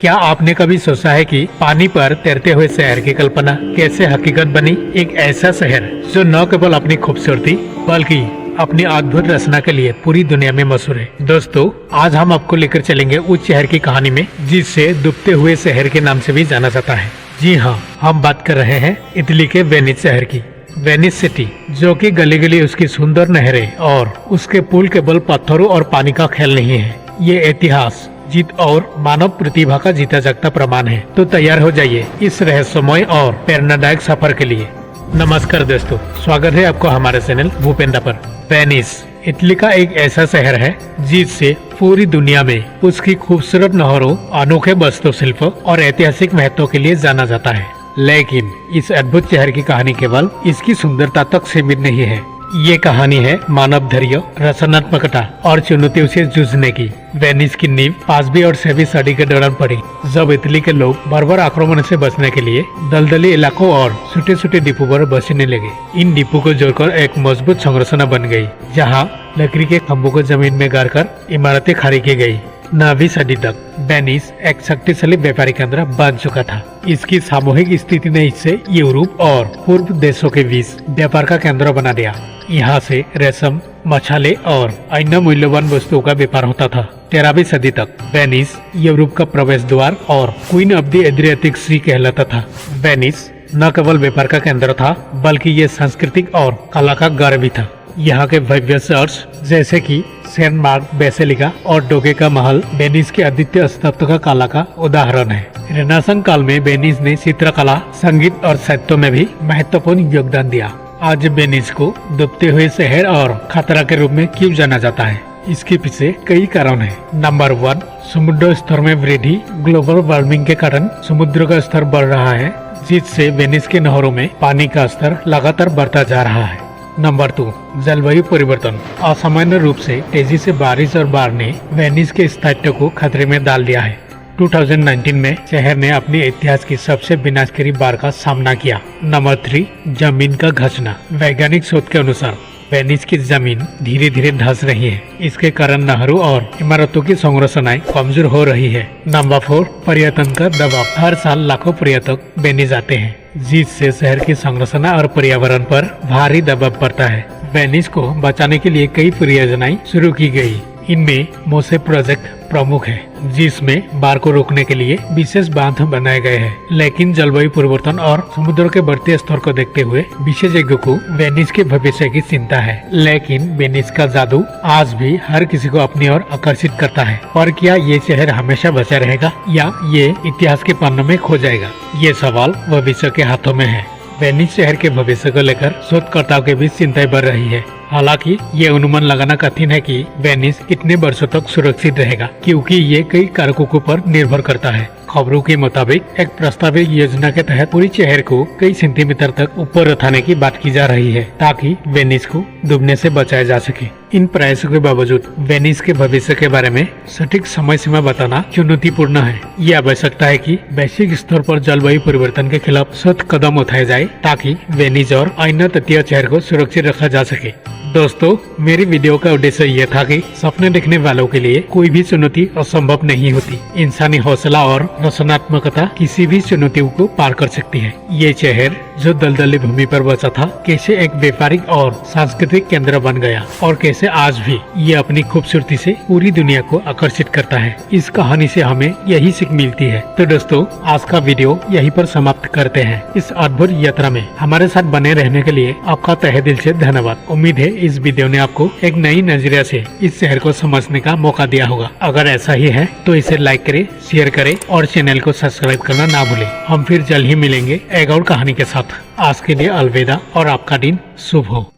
क्या आपने कभी सोचा है कि पानी पर तैरते हुए शहर की कल्पना कैसे हकीकत बनी? एक ऐसा शहर जो न केवल अपनी खूबसूरती बल्कि अपनी अद्भुत रचना के लिए पूरी दुनिया में मशहूर है। दोस्तों, आज हम आपको लेकर चलेंगे उस शहर की कहानी में जिसे डूबते हुए शहर के नाम से भी जाना जाता है। जी हाँ, हम बात कर रहे हैं इटली के वेनिस शहर की। वेनिस सिटी, जो कि गली गली उसकी सुंदर नहरें और उसके पुल केवल पत्थरों और पानी का खेल नहीं है, ये इतिहास, जीत और मानव प्रतिभा का जीता जागता प्रमाण है। तो तैयार हो जाइए इस रहस्यमय और प्रेरणादायक सफर के लिए। नमस्कार दोस्तों, स्वागत है आपको हमारे चैनल भूपेंद्र पर। वेनिस इटली का एक ऐसा शहर है जिससे पूरी दुनिया में उसकी खूबसूरत नहरों, अनोखे वास्तुशिल्प और ऐतिहासिक महत्व के लिए जाना जाता है। लेकिन इस अद्भुत शहर की कहानी केवल इसकी सुंदरता तक सीमित नहीं है। ये कहानी है मानव धैर्य, रचनात्मकता और चुनौतियों से जूझने की। वेनिस की नींव 5वीं और 6वीं सदी के दौरान पड़ी, जब इटली के लोग बर्बर आक्रमण से बचने के लिए दलदली इलाकों और छोटे छोटे डिपो पर बसने लगे। इन डिपो को जोड़कर एक मजबूत संरचना बन गई, जहाँ लकड़ी के खम्भों को जमीन में गाड़कर इमारतें खड़ी की गई। 9वीं सदी तक वेनिस एक शक्तिशाली व्यापारी केंद्र बन चुका था। इसकी सामूहिक स्थिति ने इसे यूरोप और पूर्व देशों के बीच व्यापार का केंद्र बना दिया। यहाँ से रेशम, मछली और अन्य मूल्यवान वस्तुओं का व्यापार होता था। 13वीं सदी तक वेनिस यूरोप का प्रवेश द्वार और क्वीन ऑफ द एड्रियाटिक सी कहलाता था। वेनिस न केवल व्यापार का केंद्र था, बल्कि ये सांस्कृतिक और कला का घर भी था। यहाँ के भव्य चर्च जैसे कि सेंट मार्क बेसिलिका और डोगे का महल वेनिस के अद्वितीय स्थापत्य का कला का उदाहरण है। रेनेसांस काल में वेनिस ने चित्रकला, संगीत और साहित्य में भी महत्वपूर्ण योगदान दिया। आज वेनिस को डूबते हुए शहर और खतरा के रूप में क्यों जाना जाता है? इसके पीछे कई कारण है। नंबर 1, समुद्र स्तर में वृद्धि। ग्लोबल वार्मिंग के कारण समुद्र का स्तर बढ़ रहा है, जिससे वेनिस के नहरों में पानी का स्तर लगातार बढ़ता जा रहा है। नंबर 2, जलवायु परिवर्तन। असामान्य रूप से तेजी से बारिश और बाढ़ ने वेनिस के स्थायित्व को खतरे में डाल दिया है। 2019 में शहर ने अपने इतिहास की सबसे विनाशकारी बाढ़ का सामना किया। नंबर 3, जमीन का घसना। वैज्ञानिक शोध के अनुसार वेनिस की जमीन धीरे धीरे धंस रही है। इसके कारण नहरों और इमारतों की संरचनाएं कमजोर हो रही है। नंबर 4, पर्यटन का दबाव। हर साल लाखों पर्यटक वेनिस आते हैं, जिससे शहर की संरचना और पर्यावरण पर भारी दबाव पड़ता है। वेनिस को बचाने के लिए कई परियोजनाएं शुरू की गई। इनमें मोसे प्रोजेक्ट प्रमुख है, जिसमें बाढ़ को रोकने के लिए विशेष बांध बनाए गए हैं। लेकिन जलवायु परिवर्तन और समुद्र के बढ़ते स्तर को देखते हुए विशेषज्ञों को वेनिस के भविष्य की चिंता है। लेकिन वेनिस का जादू आज भी हर किसी को अपनी ओर आकर्षित करता है। पर क्या ये शहर हमेशा बचा रहेगा या ये इतिहास के पन्नों में खो जाएगा? ये सवाल भविष्य के हाथों में है। वेनिस शहर के भविष्य को लेकर शोधकर्ताओं के बीच चिंताएं बढ़ रही है। हालांकि ये अनुमान लगाना कठिन है कि वेनिस कितने वर्षों तक सुरक्षित रहेगा, क्योंकि ये कई कारकों पर निर्भर करता है। खबरों के मुताबिक एक प्रस्तावित योजना के तहत पूरी शहर को कई सेंटीमीटर तक ऊपर उठाने की बात की जा रही है, ताकि वेनिस को डूबने से बचाया जा सके। इन प्रयासों के बावजूद वेनिस के भविष्य के बारे में सटीक समय सीमा बताना चुनौतीपूर्ण है। ये आवश्यकता है कि वैश्विक स्तर पर जलवायु परिवर्तन के खिलाफ सख्त कदम उठाए जाए, ताकि वेनिस और अन्य तटीय शहर को सुरक्षित रखा जा सके। दोस्तों, मेरी वीडियो का उद्देश्य ये था कि सपने देखने वालों के लिए कोई भी चुनौती असंभव नहीं होती। इंसानी हौसला और रचनात्मकता किसी भी चुनौतियों को पार कर सकती है। ये शहर जो दलदली भूमि पर बसा था, कैसे एक व्यापारिक और सांस्कृतिक केंद्र बन गया और कैसे आज भी ये अपनी खूबसूरती से पूरी दुनिया को आकर्षित करता है। इस कहानी से हमें यही सीख मिलती है। तो दोस्तों, आज का वीडियो यहीं पर समाप्त करते हैं। इस अद्भुत यात्रा में हमारे साथ बने रहने के लिए आपका तहे दिल से धन्यवाद। उम्मीद है इस वीडियो ने आपको एक नई नजरिया से इस शहर को समझने का मौका दिया होगा। अगर ऐसा ही है तो इसे लाइक करें, शेयर करें और चैनल को सब्सक्राइब करना ना भूलें। हम फिर जल्द ही मिलेंगे एक और कहानी के साथ। आज के लिए अलविदा और आपका दिन शुभ हो।